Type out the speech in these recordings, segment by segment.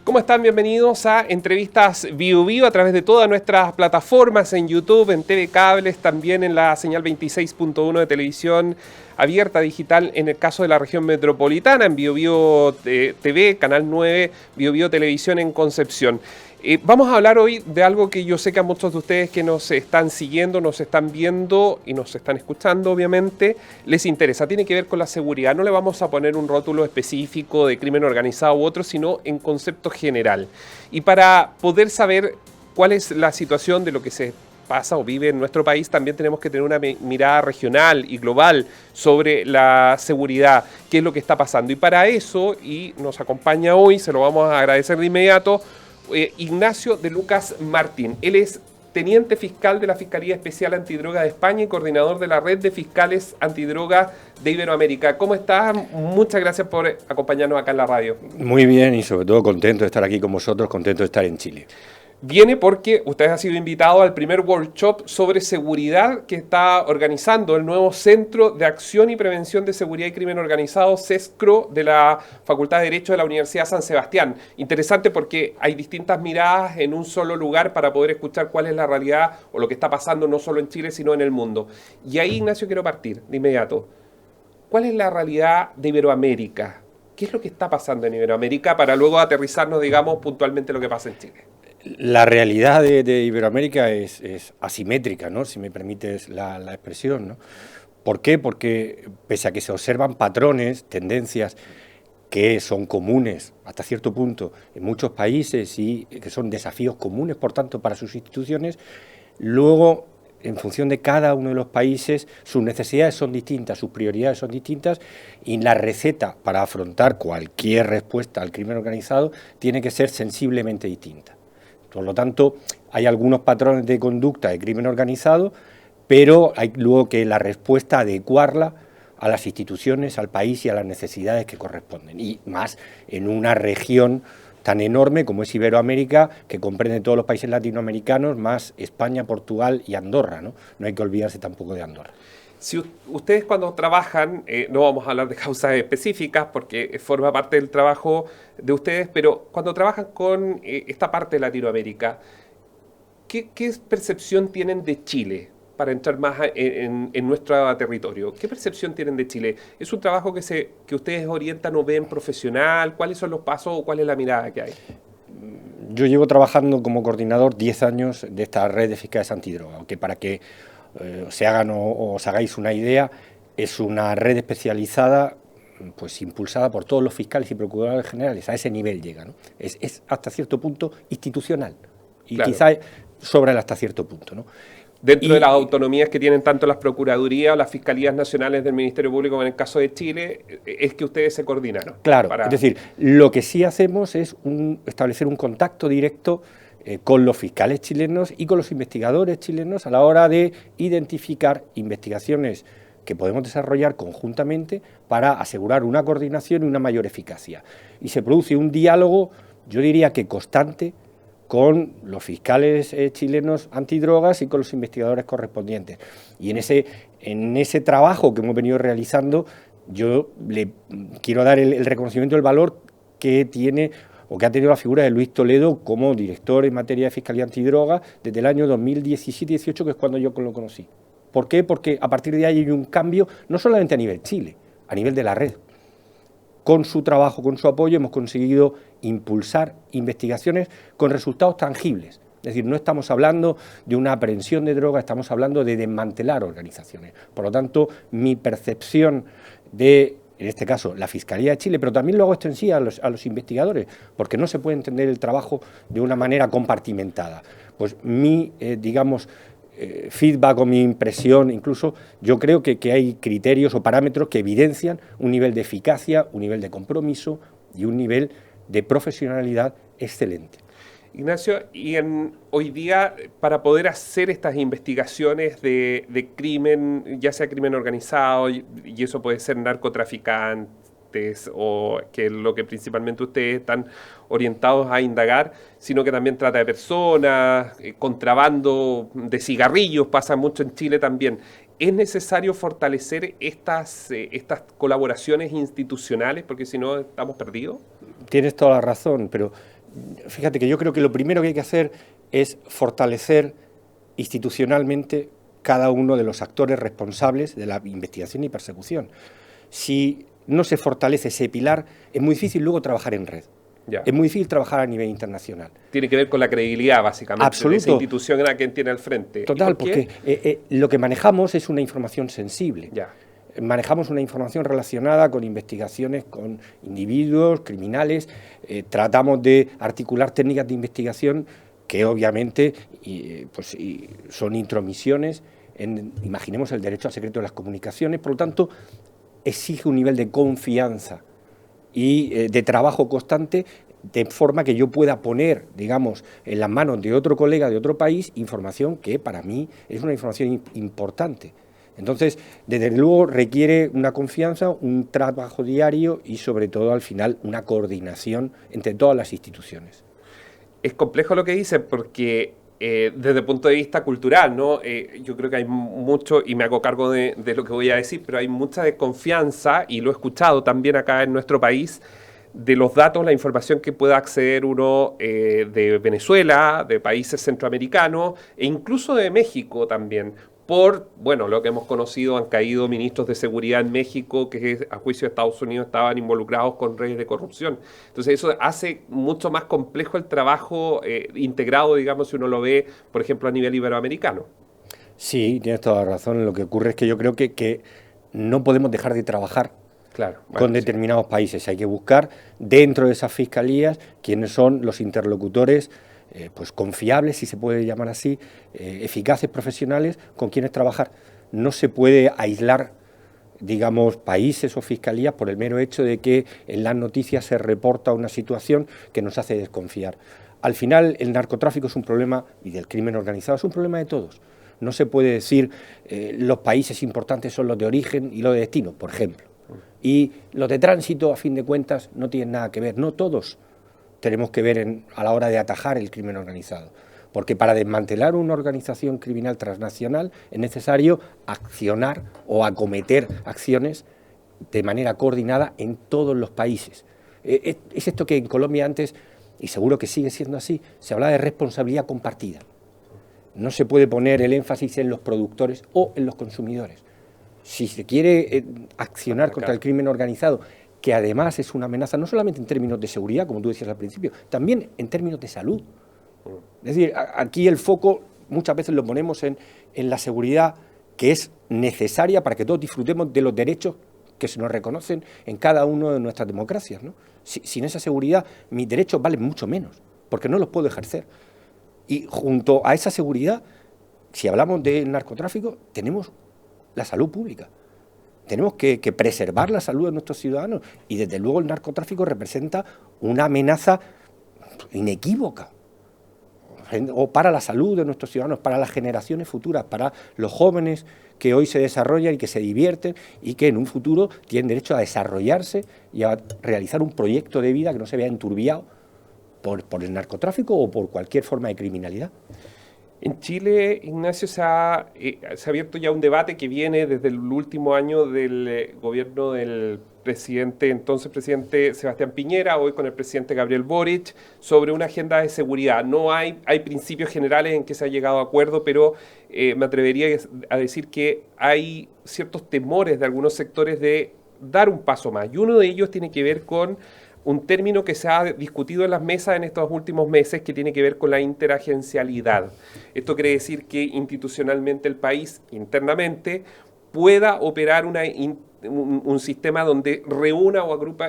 ¿Cómo están? Bienvenidos a Entrevistas Bio a través de todas nuestras plataformas en YouTube, en TV Cables, también en la señal 26.1 de televisión abierta digital en el caso de la región metropolitana, en Bio TV, Canal 9, Bio Televisión en Concepción. Vamos a hablar hoy de algo que yo sé que a muchos de ustedes que nos están siguiendo, nos están viendo y nos están escuchando, obviamente, les interesa. Tiene que ver con la seguridad. No le vamos a poner un rótulo específico de crimen organizado u otro, sino en concepto general. Y para poder saber cuál es la situación de lo que se pasa o vive en nuestro país, también tenemos que tener una mirada regional y global sobre la seguridad, qué es lo que está pasando. Y para eso, y nos acompaña hoy, se lo vamos a agradecer de inmediato, Ignacio de Lucas Martín. Él es teniente fiscal de la Fiscalía Especial Antidroga de España y coordinador de la Red de Fiscales Antidroga de Iberoamérica. ¿Cómo estás? Muchas gracias por acompañarnos acá en la radio. Muy bien y sobre todo contento de estar aquí con vosotros, contento de estar en Chile. Viene porque usted ha sido invitado al primer workshop sobre seguridad que está organizando el nuevo Centro de Acción y Prevención de Seguridad y Crimen Organizado, CESCRO, de la Facultad de Derecho de la Universidad San Sebastián. Interesante porque hay distintas miradas en un solo lugar para poder escuchar cuál es la realidad o lo que está pasando no solo en Chile, sino en el mundo. Y ahí, Ignacio, quiero partir de inmediato. ¿Cuál es la realidad de Iberoamérica? ¿Qué es lo que está pasando en Iberoamérica para luego aterrizarnos, digamos, puntualmente lo que pasa en Chile? La realidad de Iberoamérica es asimétrica, ¿no? Si me permites la expresión, ¿no? ¿Por qué? Porque pese a que se observan patrones, tendencias que son comunes hasta cierto punto en muchos países y que son desafíos comunes, por tanto, para sus instituciones, luego, en función de cada uno de los países, sus necesidades son distintas, sus prioridades son distintas y la receta para afrontar cualquier respuesta al crimen organizado tiene que ser sensiblemente distinta. Por lo tanto, hay algunos patrones de conducta de crimen organizado, pero hay luego que la respuesta adecuarla a las instituciones, al país y a las necesidades que corresponden. Y más en una región tan enorme como es Iberoamérica, que comprende todos los países latinoamericanos, más España, Portugal y Andorra, ¿no? No hay que olvidarse tampoco de Andorra. Si ustedes cuando trabajan, no vamos a hablar de causas específicas porque forma parte del trabajo de ustedes, pero cuando trabajan con esta parte de Latinoamérica, ¿qué percepción tienen de Chile para entrar más en nuestro territorio? ¿Qué percepción tienen de Chile? ¿Es un trabajo que ustedes orientan o ven profesional? ¿Cuáles son los pasos o cuál es la mirada que hay? Yo llevo trabajando como coordinador 10 años de esta red de fiscales antidroga, aunque para que se hagan o os hagáis una idea, es una red especializada pues impulsada por todos los fiscales y procuradores generales, a ese nivel llega, ¿no? Es hasta cierto punto institucional y claro, quizás sobra hasta cierto punto, ¿no? Dentro de las autonomías que tienen tanto las procuradurías o las fiscalías nacionales del Ministerio Público, como en el caso de Chile, es que ustedes se coordinaron. Claro, es decir, lo que sí hacemos es establecer un contacto directo con los fiscales chilenos y con los investigadores chilenos a la hora de identificar investigaciones que podemos desarrollar conjuntamente para asegurar una coordinación y una mayor eficacia. Y se produce un diálogo, yo diría que constante, con los fiscales chilenos antidrogas y con los investigadores correspondientes. Y en ese trabajo que hemos venido realizando, yo le quiero dar el reconocimiento del valor que tiene o que ha tenido la figura de Luis Toledo como director en materia de Fiscalía Antidroga desde el año 2017-18, que es cuando yo lo conocí. ¿Por qué? Porque a partir de ahí hay un cambio, no solamente a nivel Chile, a nivel de la red. Con su trabajo, con su apoyo, hemos conseguido impulsar investigaciones con resultados tangibles. Es decir, no estamos hablando de una aprehensión de droga, estamos hablando de desmantelar organizaciones. Por lo tanto, mi percepción de, en este caso, la Fiscalía de Chile, pero también lo hago extensiva a los investigadores, porque no se puede entender el trabajo de una manera compartimentada. Pues mi, feedback o mi impresión, incluso yo creo que hay criterios o parámetros que evidencian un nivel de eficacia, un nivel de compromiso y un nivel de profesionalidad excelente. Ignacio, y hoy día para poder hacer estas investigaciones de crimen, ya sea crimen organizado, y eso puede ser narcotraficantes o que es lo que principalmente ustedes están orientados a indagar, sino que también trata de personas, contrabando de cigarrillos, pasa mucho en Chile también. ¿Es necesario fortalecer estas colaboraciones institucionales? Porque si no, estamos perdidos. Tienes toda la razón, pero Fíjate que yo creo que lo primero que hay que hacer es fortalecer institucionalmente cada uno de los actores responsables de la investigación y persecución. Si no se fortalece ese pilar, es muy difícil luego trabajar en red. Ya. Es muy difícil trabajar a nivel internacional. Tiene que ver con la credibilidad, básicamente, Absoluto. de esa institución a quien tiene al frente. Total, porque lo que manejamos es una información sensible. Ya. Manejamos una información relacionada con investigaciones con individuos, criminales, tratamos de articular técnicas de investigación que obviamente son intromisiones en, imaginemos, el derecho al secreto de las comunicaciones, por lo tanto, exige un nivel de confianza y de trabajo constante, de forma que yo pueda poner, digamos, en las manos de otro colega de otro país información que para mí es una información importante. Entonces, desde luego requiere una confianza, un trabajo diario y sobre todo al final una coordinación entre todas las instituciones. Es complejo lo que dice porque desde el punto de vista cultural, ¿no? Yo creo que hay mucho, y me hago cargo de lo que voy a decir, pero hay mucha desconfianza, y lo he escuchado también acá en nuestro país, de los datos, la información que pueda acceder uno de Venezuela, de países centroamericanos e incluso de México también. Por, bueno, lo que hemos conocido, han caído ministros de seguridad en México que a juicio de Estados Unidos estaban involucrados con redes de corrupción. Entonces eso hace mucho más complejo el trabajo integrado, digamos, si uno lo ve, por ejemplo, a nivel iberoamericano. Sí, tienes toda la razón. Lo que ocurre es que yo creo que no podemos dejar de trabajar con determinados países. Hay que buscar dentro de esas fiscalías quiénes son los interlocutores pues confiables, si se puede llamar así, eficaces, profesionales, con quienes trabajar. No se puede aislar, digamos, países o fiscalías por el mero hecho de que en las noticias se reporta una situación que nos hace desconfiar. Al final, el narcotráfico es un problema, y del crimen organizado es un problema de todos. No se puede decir los países importantes son los de origen y los de destino, por ejemplo. Y los de tránsito, a fin de cuentas, no tienen nada que ver. No todos tenemos que ver a la hora de atajar el crimen organizado, porque para desmantelar una organización criminal transnacional es necesario accionar o acometer acciones de manera coordinada en todos los países. Es esto que en Colombia antes, y seguro que sigue siendo así, se habla de responsabilidad compartida. No se puede poner el énfasis en los productores o en los consumidores. Si se quiere accionar contra el crimen organizado, que además es una amenaza no solamente en términos de seguridad, como tú decías al principio, también en términos de salud. Es decir, aquí el foco muchas veces lo ponemos en la seguridad, que es necesaria para que todos disfrutemos de los derechos que se nos reconocen en cada una de nuestras democracias, ¿no? Sin esa seguridad, mis derechos valen mucho menos, porque no los puedo ejercer. Y junto a esa seguridad, si hablamos del narcotráfico, tenemos la salud pública. Tenemos que preservar la salud de nuestros ciudadanos, y desde luego el narcotráfico representa una amenaza inequívoca o para la salud de nuestros ciudadanos, para las generaciones futuras, para los jóvenes que hoy se desarrollan y que se divierten y que en un futuro tienen derecho a desarrollarse y a realizar un proyecto de vida que no se vea enturbiado por el narcotráfico o por cualquier forma de criminalidad. En Chile, Ignacio, se ha abierto ya un debate que viene desde el último año del gobierno del entonces presidente Sebastián Piñera, hoy con el presidente Gabriel Boric, sobre una agenda de seguridad. No hay principios generales en que se ha llegado a acuerdo, pero me atrevería a decir que hay ciertos temores de algunos sectores de dar un paso más. Y uno de ellos tiene que ver con un término que se ha discutido en las mesas en estos últimos meses, que tiene que ver con la interagencialidad. Esto quiere decir que institucionalmente el país, internamente, pueda operar un sistema donde reúna o agrupa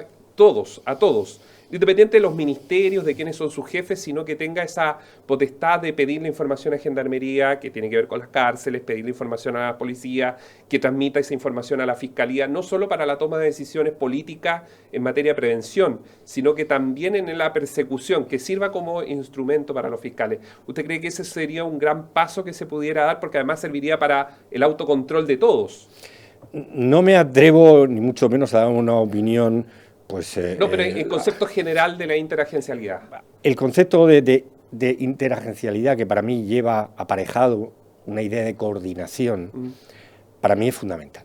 a todos, independiente de los ministerios, de quiénes son sus jefes, sino que tenga esa potestad de pedir la información a Gendarmería, que tiene que ver con las cárceles, pedir la información a la policía, que transmita esa información a la Fiscalía, no solo para la toma de decisiones políticas en materia de prevención, sino que también en la persecución, que sirva como instrumento para los fiscales. ¿Usted cree que ese sería un gran paso que se pudiera dar, porque además serviría para el autocontrol de todos? No me atrevo, ni mucho menos, a dar una opinión. No, pero el concepto general de la interagencialidad. El concepto de interagencialidad, que para mí lleva aparejado una idea de coordinación, para mí es fundamental.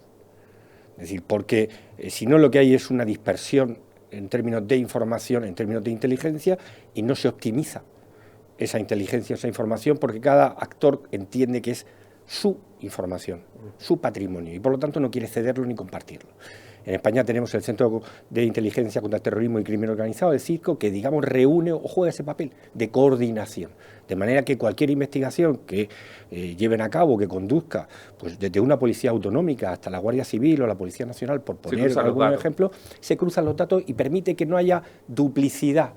Es decir, porque si no, lo que hay es una dispersión en términos de información, en términos de inteligencia, y no se optimiza esa inteligencia, esa información, porque cada actor entiende que es su información, su patrimonio, y por lo tanto no quiere cederlo ni compartirlo. En España tenemos el Centro de Inteligencia contra el Terrorismo y Crimen Organizado, el CIRCO, que, digamos, reúne o juega ese papel de coordinación, de manera que cualquier investigación que lleven a cabo, que conduzca, pues desde una policía autonómica hasta la Guardia Civil o la Policía Nacional, por poner algún ejemplo, se cruzan los datos y permite que no haya duplicidad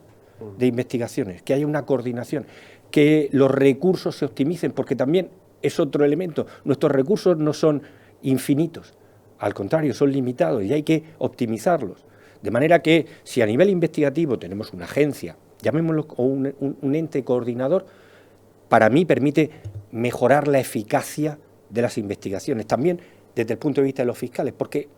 de investigaciones, que haya una coordinación, que los recursos se optimicen, porque también es otro elemento, nuestros recursos no son infinitos, al contrario, son limitados y hay que optimizarlos. De manera que si a nivel investigativo tenemos una agencia, llamémoslo un ente coordinador, para mí permite mejorar la eficacia de las investigaciones, también desde el punto de vista de los fiscales, porque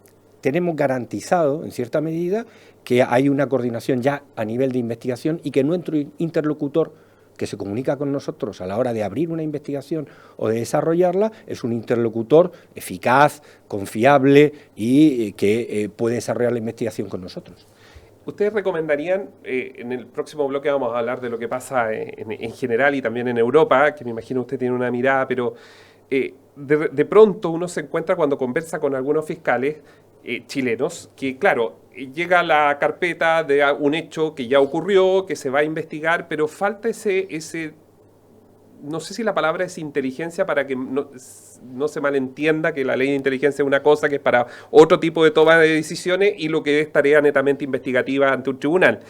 tenemos garantizado, en cierta medida, que hay una coordinación ya a nivel de investigación y que nuestro interlocutor que se comunica con nosotros a la hora de abrir una investigación o de desarrollarla, es un interlocutor eficaz, confiable y que puede desarrollar la investigación con nosotros. ¿Ustedes recomendarían, en el próximo bloque vamos a hablar de lo que pasa en general y también en Europa, que me imagino usted tiene una mirada, pero de pronto uno se encuentra cuando conversa con algunos fiscales chilenos, que claro, llega la carpeta de un hecho que ya ocurrió, que se va a investigar, pero falta ese no sé si la palabra es inteligencia para que no se malentienda que la ley de inteligencia es una cosa que es para otro tipo de toma de decisiones y lo que es tarea netamente investigativa ante un tribunal.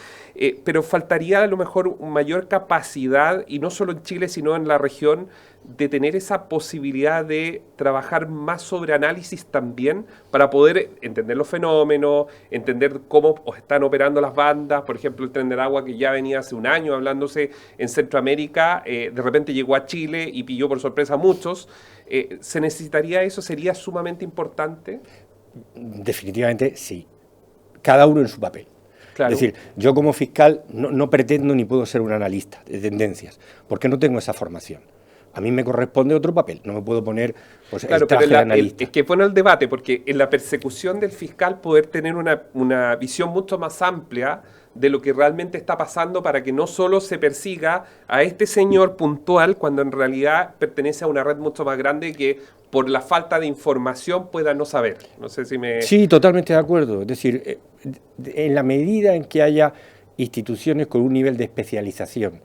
Pero faltaría a lo mejor mayor capacidad, y no solo en Chile, sino en la región, de tener esa posibilidad de trabajar más sobre análisis también para poder entender los fenómenos, entender cómo están operando las bandas. Por ejemplo, el Tren del Agua, que ya venía hace un año hablándose en Centroamérica, de repente llegó a Chile y pilló por sorpresa a muchos. ¿Se necesitaría eso? ¿Sería sumamente importante? Definitivamente sí. Cada uno en su papel. Claro. Es decir, yo como fiscal no pretendo ni puedo ser un analista de tendencias, porque no tengo esa formación. A mí me corresponde otro papel, no me puedo poner pues, claro, el traje de analista. Es que bueno el debate, porque en la persecución del fiscal poder tener una visión mucho más amplia de lo que realmente está pasando para que no solo se persiga a este señor puntual, cuando en realidad pertenece a una red mucho más grande que por la falta de información pueda no saber. No sé si me... Sí, totalmente de acuerdo. Es decir, en la medida en que haya instituciones con un nivel de especialización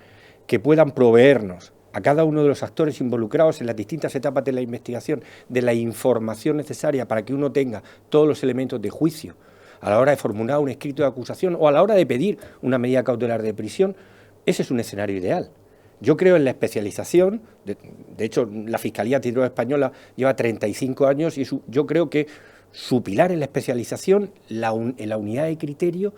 que puedan proveernos a cada uno de los actores involucrados en las distintas etapas de la investigación, de la información necesaria para que uno tenga todos los elementos de juicio a la hora de formular un escrito de acusación o a la hora de pedir una medida cautelar de prisión, ese es un escenario ideal. Yo creo en la especialización, de hecho la Fiscalía Antidroga Española lleva 35 años y yo creo que su pilar es la especialización, en la unidad de criterio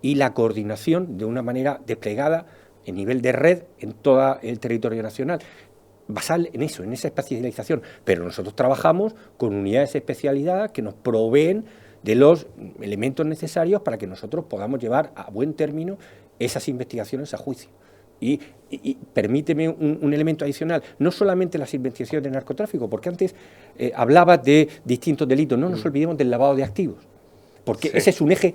y la coordinación de una manera desplegada en nivel de red en todo el territorio nacional, basal en eso, en esa especialización. Pero nosotros trabajamos con unidades especializadas que nos proveen de los elementos necesarios para que nosotros podamos llevar a buen término esas investigaciones a juicio. Y permíteme un elemento adicional, no solamente las investigaciones de narcotráfico, porque antes hablabas de distintos delitos, no nos olvidemos del lavado de activos, porque sí, ese es un eje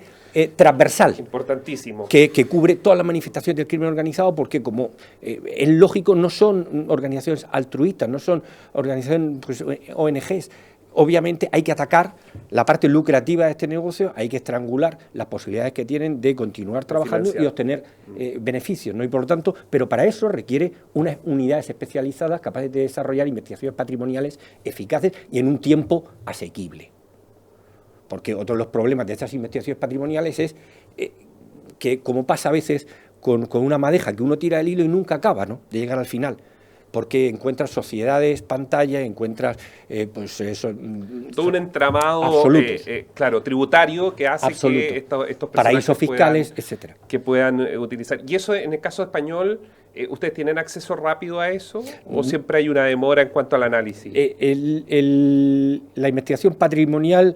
transversal, importantísimo, que cubre todas las manifestaciones del crimen organizado, porque como es lógico, no son organizaciones altruistas, no son organizaciones pues, ONGs. Obviamente hay que atacar la parte lucrativa de este negocio, hay que estrangular las posibilidades que tienen de continuar trabajando y obtener beneficios, ¿no? Y por lo tanto, pero para eso requiere unas unidades especializadas capaces de desarrollar investigaciones patrimoniales eficaces y en un tiempo asequible. Porque otro de los problemas de estas investigaciones patrimoniales es que, como pasa a veces con una madeja, que uno tira el hilo y nunca acaba, ¿no?, de llegar al final. Porque encuentras sociedades, pantallas, encuentras pues eso, todo un entramado claro, tributario que hace absoluto, que estos paraísos fiscales, etcétera, que puedan utilizar. Y eso en el caso español, ¿ustedes tienen acceso rápido a eso o siempre hay una demora en cuanto al análisis? La investigación patrimonial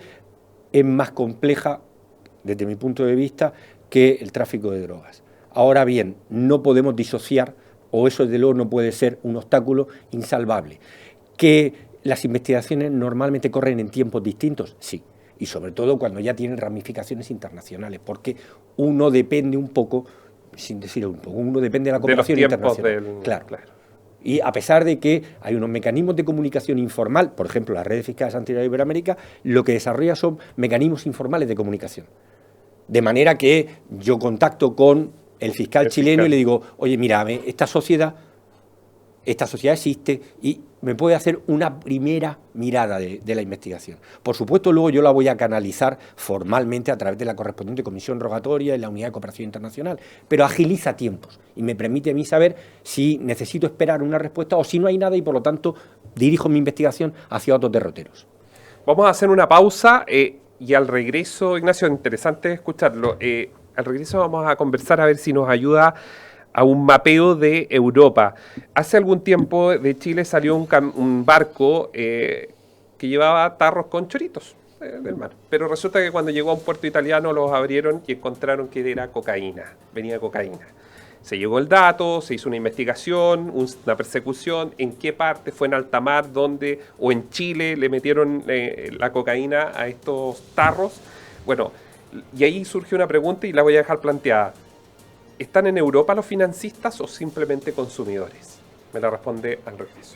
es más compleja, desde mi punto de vista, que el tráfico de drogas. Ahora bien, no podemos disociar, o eso desde luego no puede ser un obstáculo insalvable. ¿Que las investigaciones normalmente corren en tiempos distintos? Sí. y sobre todo cuando ya tienen ramificaciones internacionales, porque uno depende un poco, sin decir un poco, uno depende de la cooperación internacional. Claro. Y a pesar de que hay unos mecanismos de comunicación informal, por ejemplo, las redes fiscales anteriores de Iberoamérica, lo que desarrolla son mecanismos informales de comunicación. De manera que yo contacto con el fiscal chileno y le digo, oye, mira, esta sociedad existe y me puede hacer una primera mirada de la investigación. Por supuesto, luego yo la voy a canalizar formalmente a través de la correspondiente comisión rogatoria y la Unidad de Cooperación Internacional, pero agiliza tiempos y me permite a mí saber si necesito esperar una respuesta o si no hay nada y, por lo tanto, dirijo mi investigación hacia otros derroteros. Vamos a hacer una pausa y al regreso, Ignacio, interesante escucharlo, al regreso vamos a conversar a ver si nos ayuda a un mapeo de Europa. Hace algún tiempo de Chile salió un barco que llevaba tarros con choritos del mar, pero resulta que cuando llegó a un puerto italiano los abrieron y encontraron que era cocaína, venía cocaína. Se llegó el dato, se hizo una investigación, una persecución, en qué parte, fue en alta mar, dónde, o en Chile le metieron la cocaína a estos tarros. Bueno, y ahí surge una pregunta y la voy a dejar planteada. ¿Están en Europa los financistas o simplemente consumidores? Me la responde al regreso.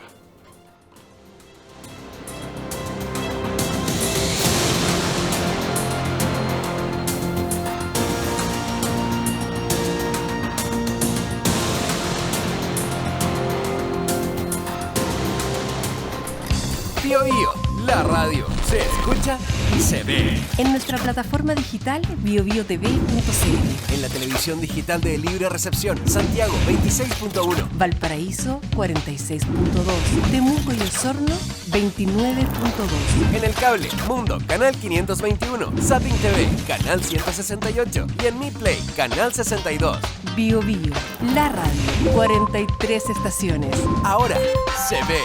Bio Bio, la radio se escucha y se ve. En nuestra plataforma digital biobiotv.cl. En la televisión digital de libre recepción, Santiago 26.1. Valparaíso 46.2. Temuco y Osorno 29.2. En el cable, Mundo, canal 521. Zapping TV, canal 168. Y en Mi Play, canal 62. Bio Bio, la radio. 43 estaciones. Ahora se ve.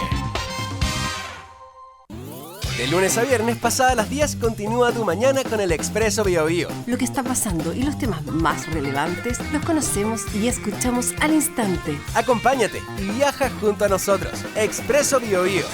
De lunes a viernes, pasada las 10, continúa tu mañana con el Expreso Bio Bio. Lo que está pasando y los temas más relevantes los conocemos y escuchamos al instante. Acompáñate y viaja junto a nosotros. Expreso Bio Bio.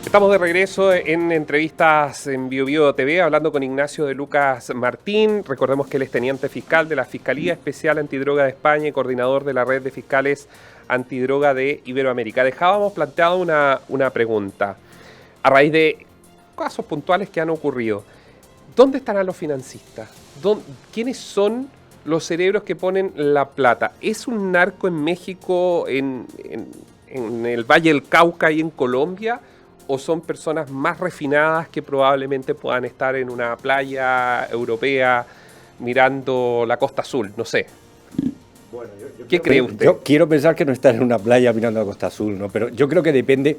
Estamos de regreso en entrevistas en Bio Bio TV, hablando con Ignacio de Lucas Martín. Recordemos que él es teniente fiscal de la Fiscalía Especial Antidroga de España y coordinador de la Red de Fiscales Antidroga de Iberoamérica. Dejábamos planteado una pregunta a raíz de casos puntuales que han ocurrido. ¿Dónde estarán los financistas? ¿Quiénes son los cerebros que ponen la plata? ¿Es un narco en México, en el Valle del Cauca y en Colombia? ¿O son personas más refinadas que probablemente puedan estar en una playa europea mirando la Costa Azul? No sé. Bueno, ¿Qué cree usted? Yo quiero pensar que no están en una playa mirando la Costa Azul, ¿no? Pero yo creo que depende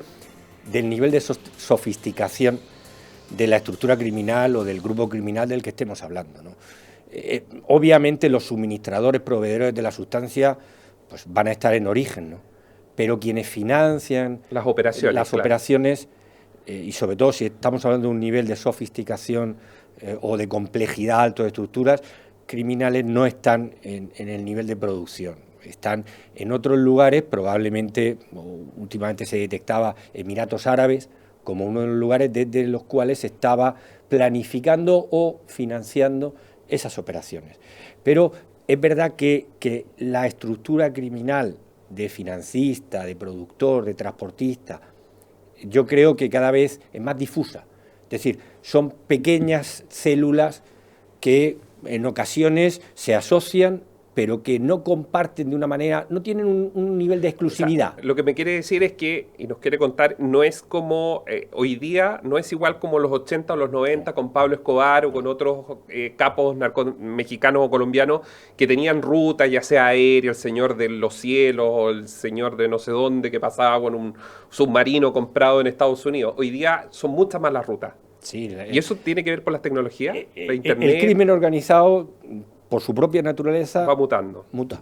del nivel de sofisticación de la estructura criminal o del grupo criminal del que estemos hablando, ¿no? Obviamente los suministradores, proveedores de la sustancia, pues van a estar en origen, ¿no? Pero quienes financian las operaciones, y sobre todo si estamos hablando de un nivel de sofisticación o de complejidad alto de estructuras, criminales no están en el nivel de producción. Están en otros lugares, probablemente, últimamente se detectaba Emiratos Árabes como uno de los lugares desde los cuales se estaba planificando o financiando esas operaciones. Pero es verdad que la estructura criminal de financista, de productor, de transportista, yo creo que cada vez es más difusa. Es decir, son pequeñas células que en ocasiones se asocian, pero que no comparten de una manera, no tienen un nivel de exclusividad. O sea, lo que me quiere decir es que, y nos quiere contar, no es como hoy día, no es igual como los 80 o los 90 con Pablo Escobar o con otros capos mexicanos o colombianos que tenían ruta, ya sea aérea, el señor de los cielos o el señor de no sé dónde que pasaba con un submarino comprado en Estados Unidos. Hoy día son muchas más las rutas. Sí, ¿Y eso tiene que ver con las tecnologías? ¿La internet? El crimen organizado, por su propia naturaleza, va mutando. Muta.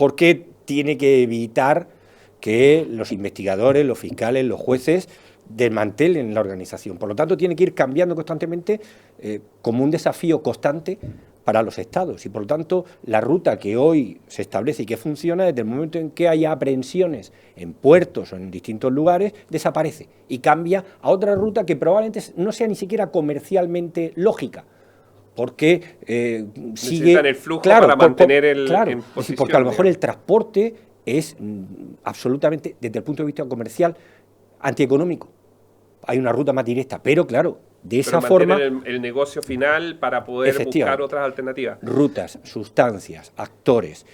porque tiene que evitar que los investigadores, los fiscales, los jueces desmantelen la organización. Por lo tanto, tiene que ir cambiando constantemente como un desafío constante para los estados. Y por lo tanto, la ruta que hoy se establece y que funciona, desde el momento en que haya aprehensiones en puertos o en distintos lugares, desaparece y cambia a otra ruta que probablemente no sea ni siquiera comercialmente lógica, porque sigue el flujo para mantener el claro, en posición, porque a lo mejor el transporte es absolutamente, desde el punto de vista comercial, antieconómico. Hay una ruta más directa, pero claro, de esa forma el negocio final para poder buscar otras alternativas. Rutas, sustancias, actores.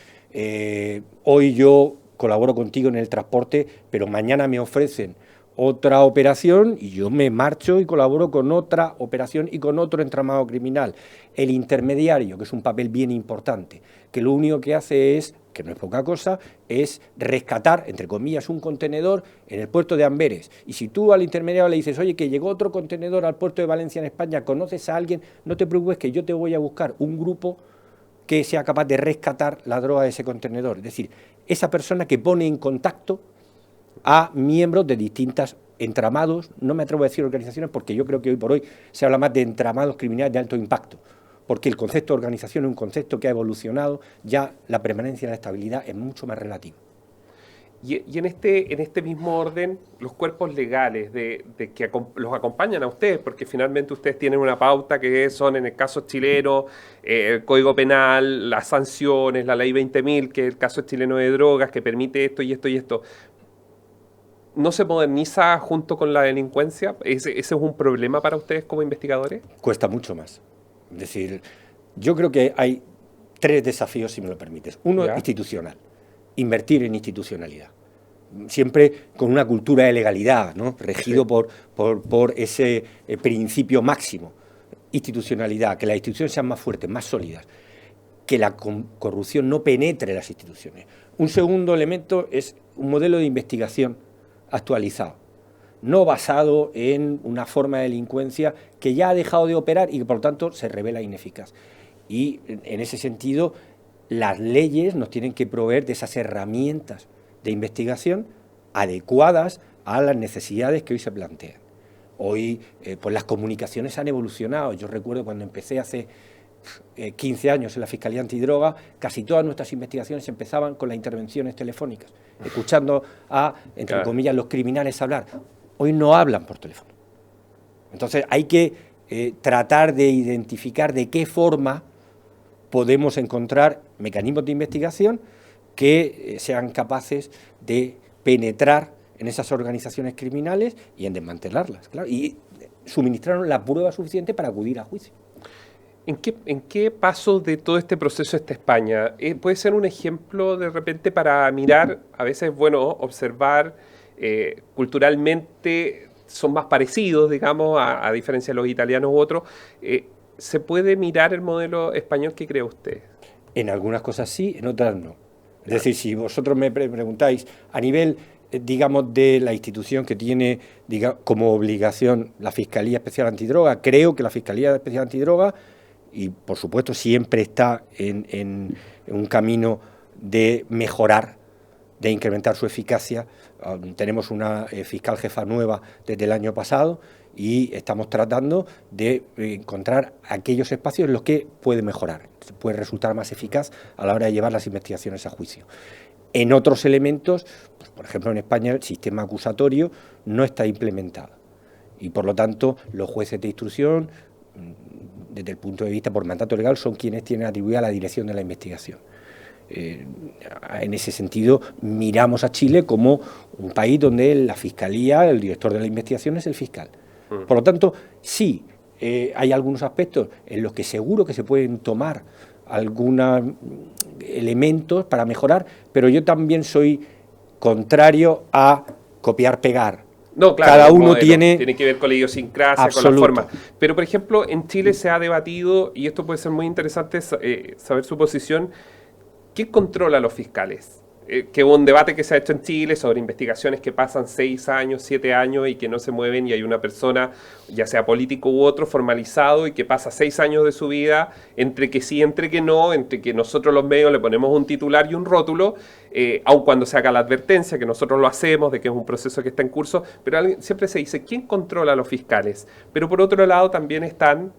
Hoy yo colaboro contigo en el transporte, pero mañana me ofrecen otra operación y yo me marcho y colaboro con otra operación y con otro entramado criminal. El intermediario, que es un papel bien importante, que lo único que hace es, que no es poca cosa, es rescatar, entre comillas, un contenedor en el puerto de Amberes. Y si tú al intermediario le dices, oye, que llegó otro contenedor al puerto de Valencia en España, ¿conoces a alguien? No te preocupes, que yo te voy a buscar un grupo que sea capaz de rescatar la droga de ese contenedor. Es decir, esa persona que pone en contacto a miembros de distintas entramados, no me atrevo a decir organizaciones, porque yo creo que hoy por hoy se habla más de entramados criminales de alto impacto, porque el concepto de organización es un concepto que ha evolucionado, ya la permanencia y la estabilidad es mucho más relativa. Y en este mismo orden, los cuerpos legales de que los acompañan a ustedes, porque finalmente ustedes tienen una pauta que son, en el caso chileno, el Código Penal, las sanciones, la Ley 20.000, que es el caso chileno de drogas, que permite esto y esto y esto. ¿No se moderniza junto con la delincuencia? ¿Ese es un problema para ustedes como investigadores? Cuesta mucho más. Es decir, yo creo que hay 3 desafíos, si me lo permites. Uno, institucional. Invertir en institucionalidad. Siempre con una cultura de legalidad, ¿no? Regido por ese principio máximo. Institucionalidad, que las instituciones sean más fuertes, más sólidas. Que la corrupción no penetre las instituciones. Un segundo elemento es un modelo de investigación actualizado, no basado en una forma de delincuencia que ya ha dejado de operar y que por lo tanto se revela ineficaz. Y en ese sentido, las leyes nos tienen que proveer de esas herramientas de investigación adecuadas a las necesidades que hoy se plantean. Hoy pues las comunicaciones han evolucionado. Yo recuerdo cuando empecé hace 15 años en la Fiscalía Antidroga, casi todas nuestras investigaciones empezaban con las intervenciones telefónicas, escuchando a, entre comillas, los criminales hablar. Hoy no hablan por teléfono. Entonces hay que tratar de identificar de qué forma podemos encontrar mecanismos de investigación que sean capaces de penetrar en esas organizaciones criminales y en desmantelarlas, claro, y suministrar la prueba suficiente para acudir a juicio. ¿En qué paso de todo este proceso está España? ¿Puede ser un ejemplo de repente para mirar? A veces es bueno observar, culturalmente son más parecidos, digamos, a diferencia de los italianos u otros. ¿Se puede mirar el modelo español? ¿Qué cree usted? En algunas cosas sí, en otras no. Es decir, si vosotros me preguntáis a nivel, digamos, de la institución que tiene como obligación la Fiscalía Especial Antidroga, creo que la Fiscalía Especial Antidroga, y por supuesto siempre está en un camino de mejorar, de incrementar su eficacia. Tenemos una fiscal jefa nueva desde el año pasado y estamos tratando de encontrar aquellos espacios en los que puede mejorar, puede resultar más eficaz a la hora de llevar las investigaciones a juicio. En otros elementos, pues, por ejemplo en España el sistema acusatorio no está implementado y por lo tanto los jueces de instrucción, desde el punto de vista por mandato legal, son quienes tienen atribuida la dirección de la investigación. En ese sentido, miramos a Chile como un país donde la Fiscalía, el director de la investigación es el fiscal. Por lo tanto, sí, hay algunos aspectos en los que seguro que se pueden tomar algunos elementos para mejorar, pero yo también soy contrario a copiar-pegar. No, claro, cada uno tiene que ver con la idiosincrasia, absoluto, con la forma. Pero, por ejemplo, en Chile se ha debatido, y esto puede ser muy interesante saber su posición, ¿qué controla a los fiscales? que hubo un debate que se ha hecho en Chile sobre investigaciones que pasan 6 años, 7 años y que no se mueven, y hay una persona, ya sea político u otro, formalizado y que pasa 6 años de su vida entre que sí, entre que no, entre que nosotros los medios le ponemos un titular y un rótulo, aun cuando se haga la advertencia, que nosotros lo hacemos, de que es un proceso que está en curso, pero siempre se dice, ¿quién controla a los fiscales? Pero por otro lado también están,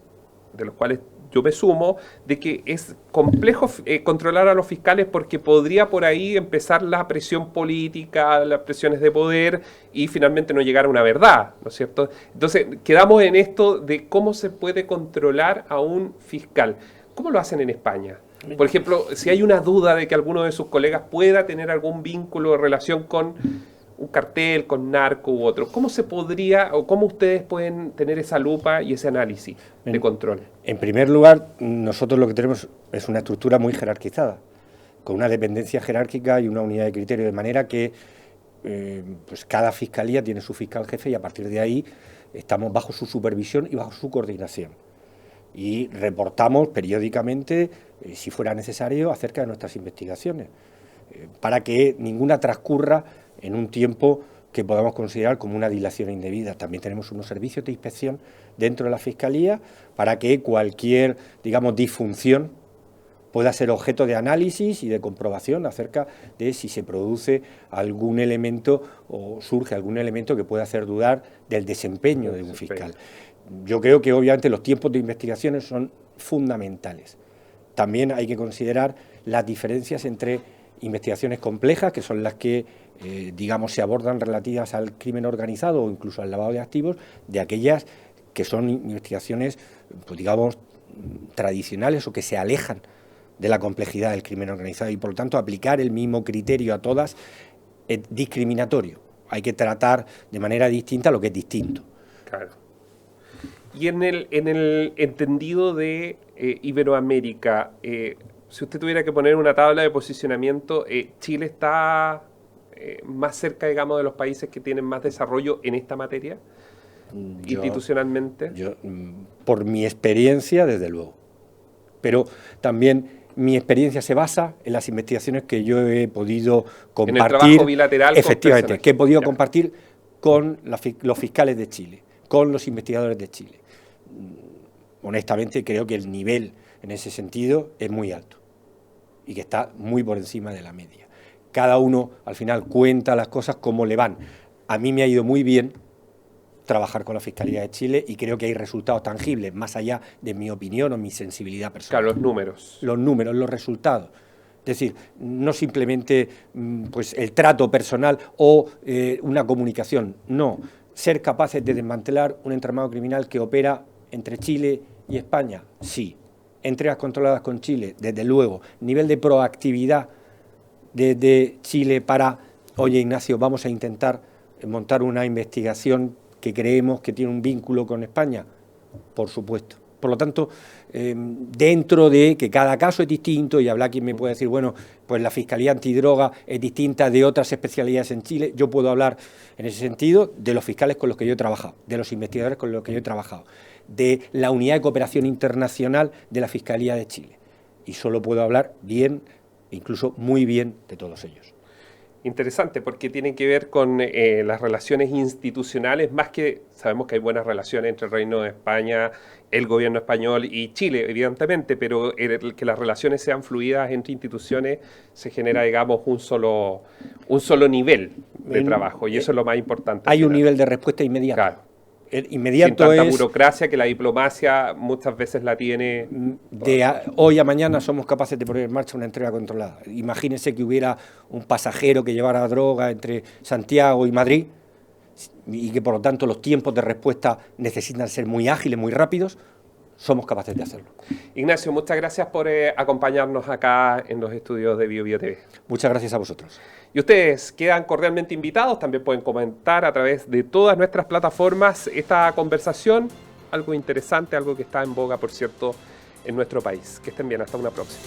de los cuales yo me sumo, de que es complejo controlar a los fiscales porque podría por ahí empezar la presión política, las presiones de poder y finalmente no llegar a una verdad, ¿no es cierto? Entonces, quedamos en esto de cómo se puede controlar a un fiscal. ¿Cómo lo hacen en España? Por ejemplo, si hay una duda de que alguno de sus colegas pueda tener algún vínculo o relación con un cartel, con narco u otro, ¿cómo se podría o cómo ustedes pueden tener esa lupa y ese análisis de control? En primer lugar, nosotros lo que tenemos es una estructura muy jerarquizada, con una dependencia jerárquica y una unidad de criterio, de manera que pues cada fiscalía tiene su fiscal jefe y a partir de ahí estamos bajo su supervisión y bajo su coordinación. Y reportamos periódicamente, si fuera necesario, acerca de nuestras investigaciones, para que ninguna transcurra en un tiempo que podamos considerar como una dilación indebida. También tenemos unos servicios de inspección dentro de la Fiscalía para que cualquier, digamos, disfunción pueda ser objeto de análisis y de comprobación acerca de si se produce algún elemento o surge algún elemento que pueda hacer dudar del desempeño de un fiscal. Yo creo que obviamente los tiempos de investigaciones son fundamentales. También hay que considerar las diferencias entre investigaciones complejas, que son las que, digamos, se abordan relativas al crimen organizado o incluso al lavado de activos, de aquellas que son investigaciones, pues digamos, tradicionales o que se alejan de la complejidad del crimen organizado y, por lo tanto, aplicar el mismo criterio a todas es discriminatorio. Hay que tratar de manera distinta lo que es distinto. Claro. Y en el entendido de Iberoamérica, si usted tuviera que poner una tabla de posicionamiento, ¿Chile está más cerca, digamos, de los países que tienen más desarrollo en esta materia, institucionalmente? Por mi experiencia, desde luego. Pero también mi experiencia se basa en las investigaciones que yo he podido compartir. En el trabajo bilateral. Efectivamente, que he podido compartir con los fiscales de Chile, con los investigadores de Chile. Honestamente, creo que el nivel en ese sentido es muy alto y que está muy por encima de la media. Cada uno al final cuenta las cosas como le van. A mí me ha ido muy bien trabajar con la Fiscalía de Chile y creo que hay resultados tangibles, más allá de mi opinión o mi sensibilidad personal. Claro, los números. Los números, los resultados. Es decir, no simplemente pues, el trato personal o una comunicación, no. Ser capaces de desmantelar un entramado criminal que opera entre Chile y España, sí. Entregas controladas con Chile, desde luego. Nivel de proactividad desde Chile para, oye Ignacio, vamos a intentar montar una investigación que creemos que tiene un vínculo con España, por supuesto. Por lo tanto, dentro de que cada caso es distinto, y habrá quien me puede decir, bueno, pues la Fiscalía Antidroga es distinta de otras especialidades en Chile, yo puedo hablar en ese sentido de los fiscales con los que yo he trabajado, de los investigadores con los que yo he trabajado, de la Unidad de Cooperación Internacional de la Fiscalía de Chile. Y solo puedo hablar bien, incluso muy bien, de todos ellos. Interesante, porque tiene que ver con las relaciones institucionales, más que sabemos que hay buenas relaciones entre el Reino de España, el gobierno español y Chile, evidentemente, pero que las relaciones sean fluidas entre instituciones se genera, digamos, un solo nivel de trabajo, y eso es lo más importante. Hay un nivel de respuesta inmediata. Claro. Inmediato sin tanta burocracia que la diplomacia muchas veces la tiene. Hoy a mañana somos capaces de poner en marcha una entrega controlada. Imagínense que hubiera un pasajero que llevara droga entre Santiago y Madrid y que por lo tanto los tiempos de respuesta necesitan ser muy ágiles, muy rápidos. Somos capaces de hacerlo. Ignacio, muchas gracias por acompañarnos acá en los estudios de BioBio TV. Muchas gracias a vosotros. Y ustedes quedan cordialmente invitados, también pueden comentar a través de todas nuestras plataformas esta conversación, algo interesante, algo que está en boga, por cierto, en nuestro país. Que estén bien, hasta una próxima.